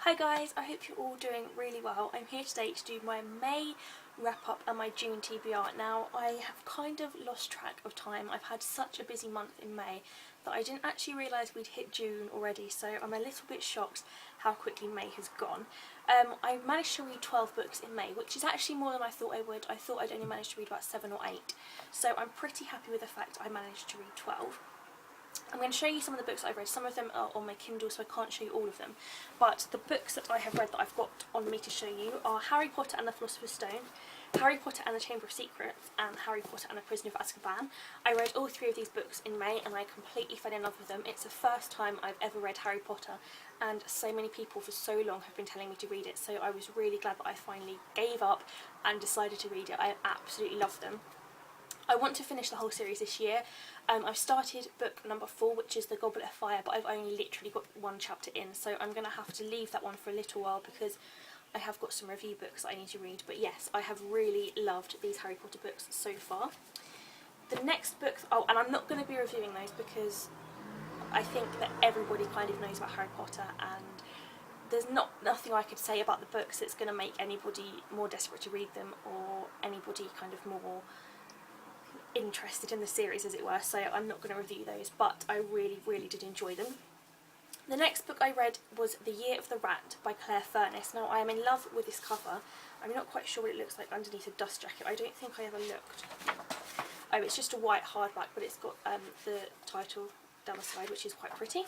Hi guys, I hope you're all doing really well. I'm here today to do my May wrap up and my June TBR. Now, I have kind of lost track of time. I've had such a busy month in May that I didn't actually realise we'd hit June already, so I'm a little bit shocked how quickly May has gone. I managed to read 12 books in May, which is actually more than I thought I would. I thought I'd only managed to read about 7 or 8, so I'm pretty happy with the fact I managed to read 12. I'm going to show you some of the books I've read. Some of them are on my Kindle, so I can't show you all of them. But the books that I have read that I've got on me to show you are Harry Potter and the Philosopher's Stone, Harry Potter and the Chamber of Secrets, and Harry Potter and the Prisoner of Azkaban. I read all 3 of these books in May and I completely fell in love with them. It's the first time I've ever read Harry Potter, and so many people for so long have been telling me to read it, so I was really glad that I finally gave up and decided to read it. I absolutely love them. I want to finish the whole series this year. I've started book number 4, which is The Goblet of Fire, but I've only literally got 1 chapter in, so I'm going to have to leave that one for a little while because I have got some review books that I need to read. But yes, I have really loved these Harry Potter books so far. The next book, oh, and I'm not going to be reviewing those because I think that everybody kind of knows about Harry Potter, and there's nothing I could say about the books that's going to make anybody more desperate to read them or anybody kind of more interested in the series, as it were, so I'm not going to review those, but I really did enjoy them. The next book I read was The Year of the Rat by Claire Furness. Now, I am in love with this cover. I'm not quite sure what it looks like underneath a dust jacket. I don't think I ever looked. Oh, it's just a white hardback, but it's got the title down the side, which is quite pretty.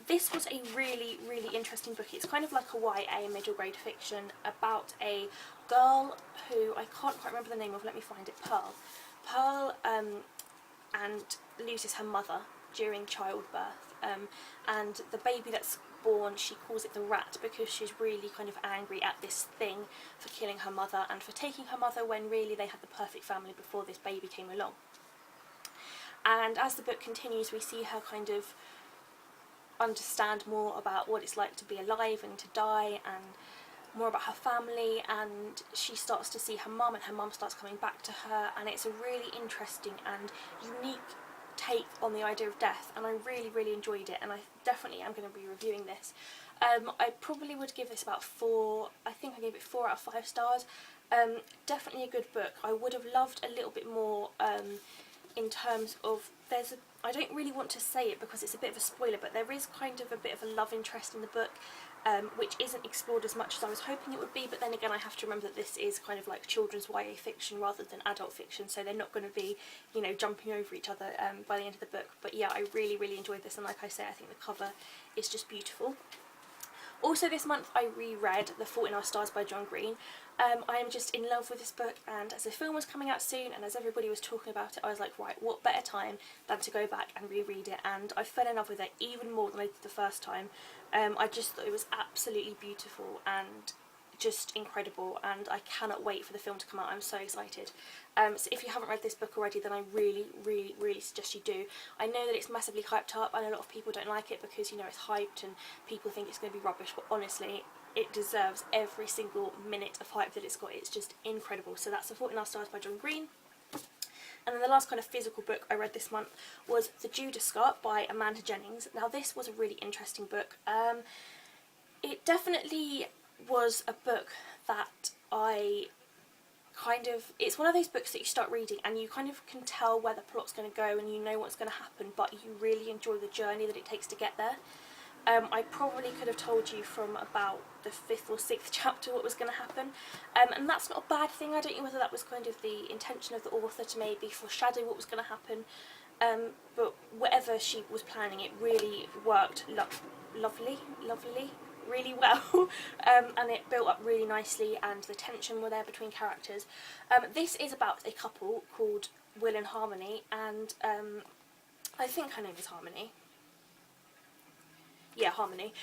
This was a really interesting book. It's kind of like a YA middle grade fiction about a girl who I can't quite remember the name of. Let me find it. Pearl and loses her mother during childbirth, and the baby that's born, she calls it the rat because she's really kind of angry at this thing for killing her mother and for taking her mother when really they had the perfect family before this baby came along. And as the book continues, we see her kind of understand more about what it's like to be alive and to die, and more about her family, and she starts to see her mum, and her mum starts coming back to her, and it's a really interesting and unique take on the idea of death, and I really enjoyed it, and I definitely am going to be reviewing this. I probably would give this about 4, I think I gave it 4 out of 5 stars. Definitely a good book. I would have loved a little bit more in terms of, I don't really want to say it because it's a bit of a spoiler, but there is kind of a bit of a love interest in the book, which isn't explored as much as I was hoping it would be, but then again I have to remember that this is kind of like children's YA fiction rather than adult fiction, so they're not going to be, you know, jumping over each other by the end of the book. But yeah, I really enjoyed this, and like I say, I think the cover is just beautiful. Also this month I reread The Fault in Our Stars by John Green. I am just in love with this book, and as the film was coming out soon and as everybody was talking about it, I was like, right, what better time than to go back and reread it, and I fell in love with it even more than I did the first time. I just thought it was absolutely beautiful and just incredible, and I cannot wait for the film to come out. I'm so excited. So if you haven't read this book already, then I really suggest you do. I know that it's massively hyped up and a lot of people don't like it because, you know, it's hyped and people think it's going to be rubbish, but honestly it deserves every single minute of hype that it's got. It's just incredible. So that's The Fault in Our Stars by John Green. And then the last kind of physical book I read this month was The Judas Skirt by Amanda Jennings. Now this was a really interesting book. It definitely was a book that it's one of those books that you start reading and you kind of can tell where the plot's going to go and you know what's going to happen, but you really enjoy the journey that it takes to get there. I probably could have told you from about the 5th or 6th chapter what was going to happen, and that's not a bad thing. I don't know whether that was kind of the intention of the author to maybe foreshadow what was going to happen, but whatever she was planning, it really worked lovely, really well, and it built up really nicely, and the tension were there between characters. This is about a couple called Will and Harmony, and I think her name is Harmony. Yeah, Harmony.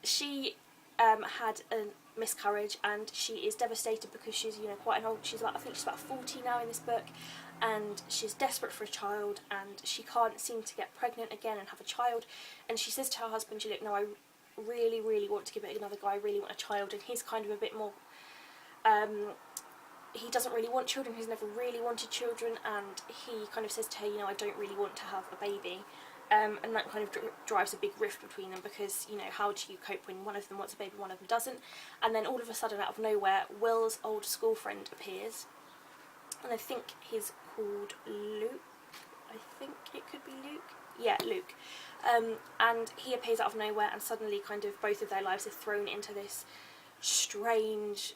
She had a miscarriage and she is devastated because she's, you know, quite an old, I think she's about 40 now in this book, and she's desperate for a child and she can't seem to get pregnant again and have a child, and she says to her husband, look, no, I really want to give it another go, I really want a child, and he's kind of a bit more, he doesn't really want children, he's never really wanted children, and he kind of says to her, you know, I don't really want to have a baby, and that kind of drives a big rift between them, because, you know, how do you cope when one of them wants a baby, one of them doesn't? And then all of a sudden, out of nowhere, Will's old school friend appears, and I think he's called Luke. I think it could be Luke. Yeah, Luke. And he appears out of nowhere, and suddenly kind of both of their lives are thrown into this strange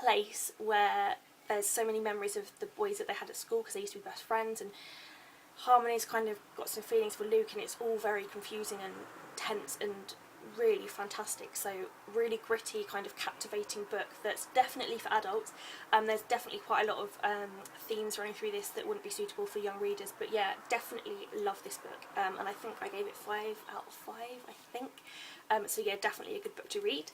place where there's so many memories of the boys that they had at school, because they used to be best friends, and Harmony's kind of got some feelings for Luke, and it's all very confusing and tense and really fantastic. So really gritty, kind of captivating book that's definitely for adults. There's definitely quite a lot of themes running through this that wouldn't be suitable for young readers, but yeah, definitely love this book, and I think I gave it 5 out of 5, I think. So yeah, definitely a good book to read.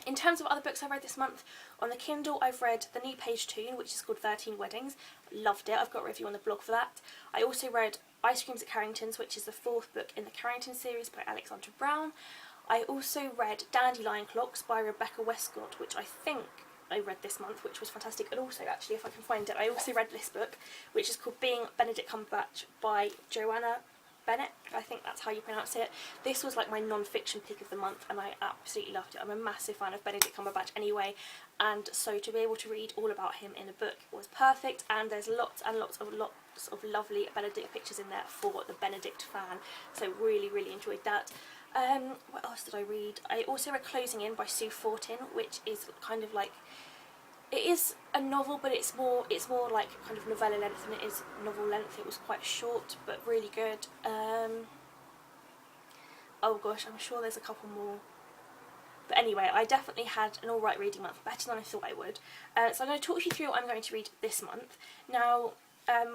In terms of other books I read this month, on the Kindle I've read the new Page Toon, which is called 13 Weddings. Loved it. I've got a review on the blog for that. I also read Ice Creams at Carrington's, which is the 4th book in the Carrington series by Alexandra Brown. I also read Dandelion Clocks by Rebecca Westcott, which I think I read this month, which was fantastic. And also, actually, if I can find it, I also read this book, which is called Being Benedict Cumberbatch by Joanna Bennett, I think that's how you pronounce it. This was like my non-fiction pick of the month, and I absolutely loved it. I'm a massive fan of Benedict Cumberbatch anyway, and so to be able to read all about him in a book was perfect. And there's lots and lots of lovely Benedict pictures in there for the Benedict fan, so really enjoyed that. What else did I read? I also read Closing In by Sue Fortin, which is kind of like, it is a novel, but it's more like kind of novella length than it is novel length. It was quite short, but really good. Oh gosh, I'm sure there's a couple more. But anyway, I definitely had an alright reading month, better than I thought I would. So I'm going to talk you through what I'm going to read this month. Now,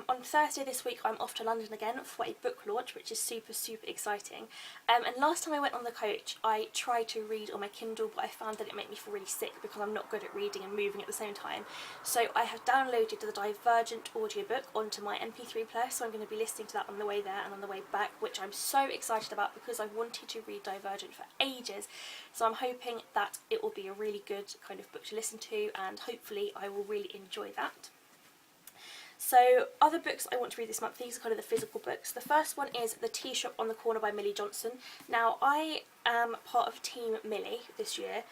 on Thursday this week I'm off to London again for a book launch, which is super exciting. And last time I went on the coach I tried to read on my Kindle, but I found that it made me feel really sick because I'm not good at reading and moving at the same time. So I have downloaded the Divergent audiobook onto my MP3 player, so I'm going to be listening to that on the way there and on the way back, which I'm so excited about because I've wanted to read Divergent for ages. So I'm hoping that it will be a really good kind of book to listen to, and hopefully I will really enjoy that. So other books I want to read this month, these are kind of the physical books. The first one is The Tea Shop on the Corner by Millie Johnson. Now I am part of Team Millie this year,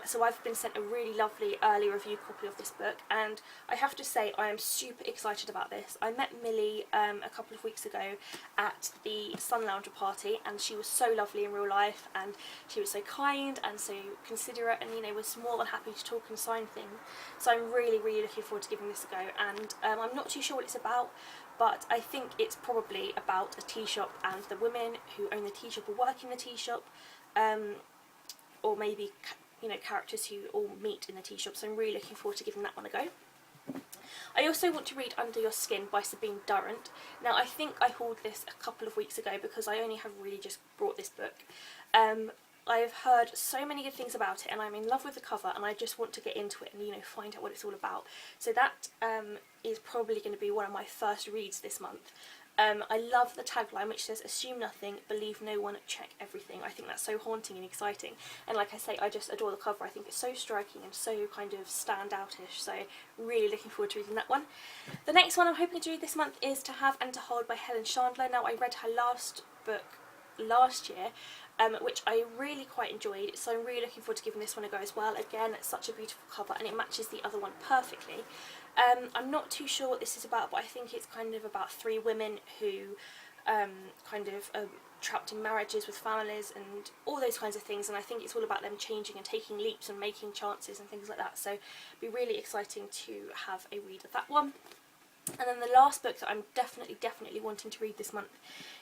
so I've been sent a really lovely early review copy of this book, and I have to say I am super excited about this. I met Millie a couple of weeks ago at the Sun Lounger party, and she was so lovely in real life, and she was so kind and so considerate, and, you know, was more than happy to talk and sign things. So I'm really looking forward to giving this a go, and I'm not too sure what it's about, but I think it's probably about a tea shop and the women who own the tea shop or work in the tea shop, or maybe, you know, characters who all meet in the tea shop, so I'm really looking forward to giving that one a go. I also want to read Under Your Skin by Sabine Durrant. Now I think I hauled this a couple of weeks ago because I only have really just brought this book. I've heard so many good things about it, and I'm in love with the cover, and I just want to get into it and, you know, find out what it's all about. So that is probably going to be one of my first reads this month. I love the tagline, which says assume nothing, believe no one, check everything. I think that's so haunting and exciting, and like I say, I just adore the cover. I think it's so striking and so kind of standoutish, so really looking forward to reading that one. The next one I'm hoping to read this month is To Have and to Hold by Helen Chandler. Now I read her last book last year, which I really quite enjoyed, so I'm really looking forward to giving this one a go as well. Again, it's such a beautiful cover and it matches the other one perfectly. I'm not too sure what this is about, but I think it's kind of about 3 women who kind of are trapped in marriages with families and all those kinds of things, and I think it's all about them changing and taking leaps and making chances and things like that, so it'd be really exciting to have a read of that one. And then the last book that I'm definitely wanting to read this month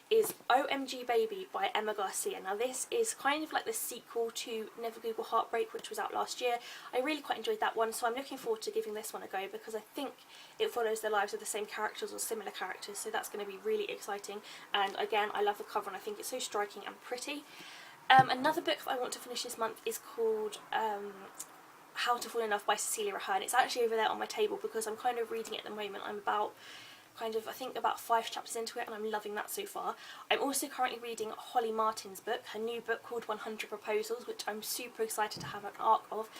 is OMG Baby by Emma Garcia. Now this is kind of like the sequel to Never Google Heartbreak, which was out last year. I really quite enjoyed that one, so I'm looking forward to giving this one a go because I think it follows the lives of the same characters or similar characters, so that's going to be really exciting. And again, I love the cover and I think it's so striking and pretty. Another book that I want to finish this month is called How to Fall in Love by Cecilia Ahern. It's actually over there on my table because I'm kind of reading it at the moment. I'm about I think about 5 chapters into it, and I'm loving that so far. I'm also currently reading Holly Martin's book, her new book called 100 Proposals, which I'm super excited to have an arc of,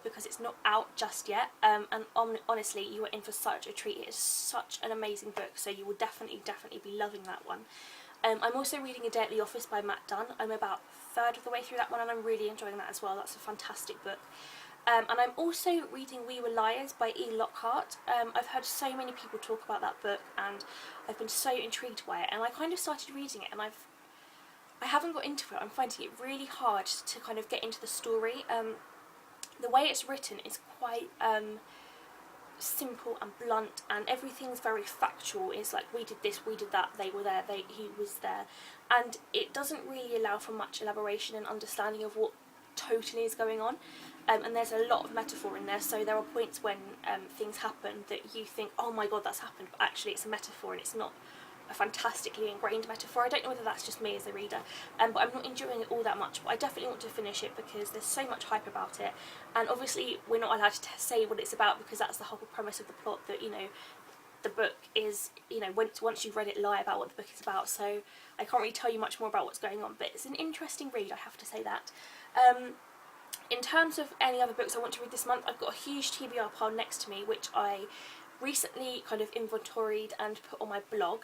because it's not out just yet, and honestly you are in for such a treat. It is such an amazing book, so you will definitely be loving that one. I'm also reading A Day at the Office by Matt Dunn. I'm about a third of the way through that one and I'm really enjoying that as well. That's a fantastic book. And I'm also reading We Were Liars by E. Lockhart. I've heard so many people talk about that book and I've been so intrigued by it, and I kind of started reading it and I haven't got into it. I'm finding it really hard to kind of get into the story. The way it's written is quite simple and blunt, and everything's very factual. It's like, we did this, we did that, they were there, he was there, and it doesn't really allow for much elaboration and understanding of what totally is going on. And there's a lot of metaphor in there, so there are points when things happen that you think, oh my god, that's happened, but actually it's a metaphor and it's not a fantastically ingrained metaphor. I don't know whether that's just me as a reader, but I'm not enjoying it all that much, but I definitely want to finish it because there's so much hype about it, and obviously we're not allowed to say what it's about because that's the whole premise of the plot, that, you know, the book is, you know, once you've read it, lie about what the book is about, so I can't really tell you much more about what's going on, but it's an interesting read, I have to say that. In terms of any other books I want to read this month, I've got a huge TBR pile next to me which I recently kind of inventoried and put on my blog.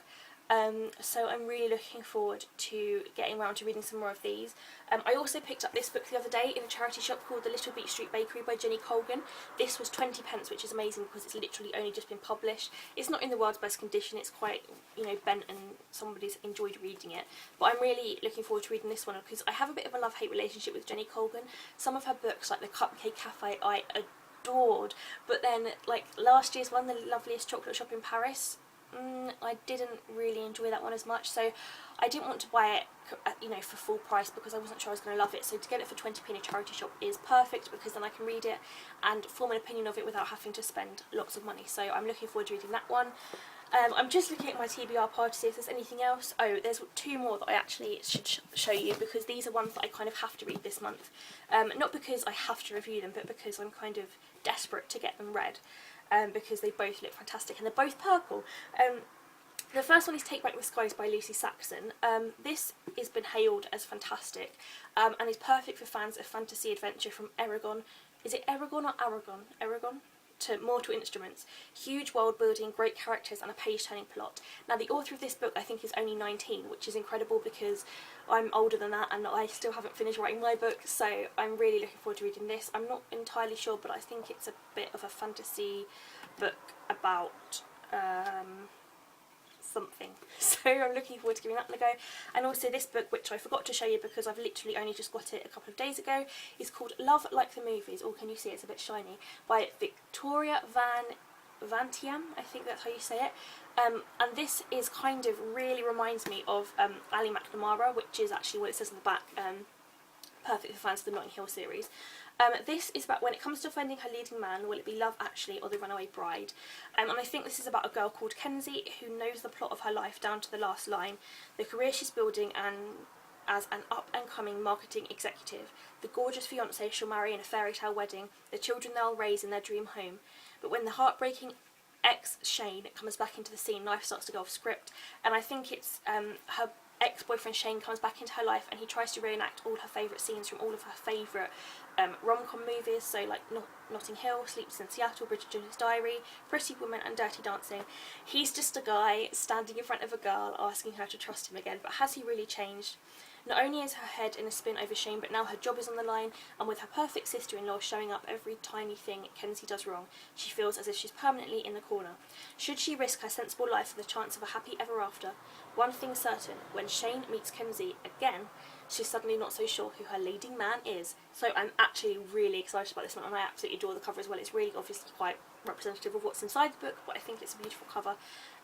So I'm really looking forward to getting around to reading some more of these. I also picked up this book the other day in a charity shop called The Little Beach Street Bakery by Jenny Colgan. This was 20p, which is amazing because it's literally only just been published. It's not in the world's best condition, it's quite, you know, bent, and somebody's enjoyed reading it. But I'm really looking forward to reading this one because I have a bit of a love-hate relationship with Jenny Colgan. Some of her books, like The Cupcake Cafe, I adored, but then, like, last year's one, The Loveliest Chocolate Shop in Paris, I didn't really enjoy that one as much, so I didn't want to buy it, you know, for full price because I wasn't sure I was going to love it. So to get it for 20p in a charity shop is perfect because then I can read it and form an opinion of it without having to spend lots of money. So I'm looking forward to reading that one. I'm just looking at my TBR pile to see if there's anything else. Oh, there's two more that I actually should show you because these are ones that I kind of have to read this month. Not because I have to review them, but because I'm kind of desperate to get them read. Because they both look fantastic and they're both purple. The first one is Take Back the Skies by Lucy Saxon. This has been hailed as fantastic and is perfect for fans of fantasy adventure from Eragon. Is it Eragon or Aragon? Eragon? To Mortal Instruments. Huge world building, great characters and a page turning plot. Now the author of this book I think is only 19, which is incredible because I'm older than that and I still haven't finished writing my book, so I'm really looking forward to reading this. I'm not entirely sure, but I think it's a bit of a fantasy book about something, so I'm looking forward to giving that one a go. And also this book, which I forgot to show you because I've literally only just got it a couple of days ago, is called Love Like the Movies, or can you see it's a bit shiny, by Victoria Vantiam, I think that's how you say it. And this is kind of really reminds me of Ally McNamara, which is actually what it says on the back, perfect for fans of the Notting Hill series. This is about when it comes to finding her leading man, will it be love actually or the runaway bride? And I think this is about a girl called Kenzie who knows the plot of her life down to the last line, the career she's building and as an up-and-coming marketing executive, the gorgeous fiancé she'll marry in a fairy tale wedding, the children they'll raise in their dream home. But when the heartbreaking ex Shane comes back into the scene, life starts to go off script, and I think it's her ex-boyfriend Shane comes back into her life and he tries to reenact all her favourite scenes from all of her favourite rom-com movies, so like Notting Hill, Sleepless in Seattle, Bridget Jones's Diary, Pretty Woman and Dirty Dancing. He's just a guy standing in front of a girl asking her to trust him again, but has he really changed? Not only is her head in a spin over Shane, but now her job is on the line, and with her perfect sister-in-law showing up every tiny thing Kenzie does wrong, she feels as if she's permanently in the corner. Should she risk her sensible life for the chance of a happy ever after? One thing's certain, when Shane meets Kenzie again, she's suddenly not so sure who her leading man is. So I'm actually really excited about this one, and I absolutely adore the cover as well. It's really obviously quite representative of what's inside the book, but I think it's a beautiful cover.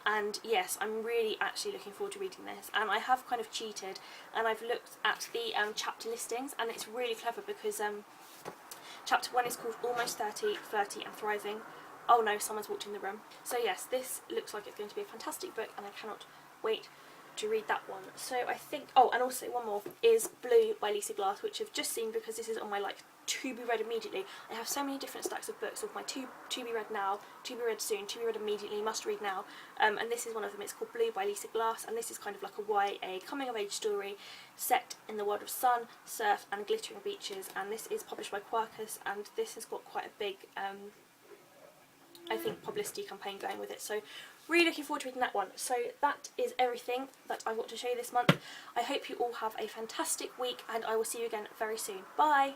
And yes, I'm really actually looking forward to reading this, and I have kind of cheated and I've looked at the chapter listings, and it's really clever because chapter 1 is called Almost 30, Flirty and Thriving. Oh no, someone's walked in the room. So yes, this looks like it's going to be a fantastic book and I cannot wait to read that one. So I think, oh, and also one more is Blue by Lisa Glass, which I've just seen because this is on my like to be read immediately. I have so many different stacks of books of my to be read now, to be read soon, to be read immediately, must read now, and this is one of them. It's called Blue by Lisa Glass, and this is kind of like a YA coming of age story set in the world of sun, surf and glittering beaches, and this is published by Quercus, and this has got quite a big I think publicity campaign going with it, so really looking forward to reading that one. So that is everything that I've got to show you this month. I hope you all have a fantastic week, and I will see you again very soon. Bye!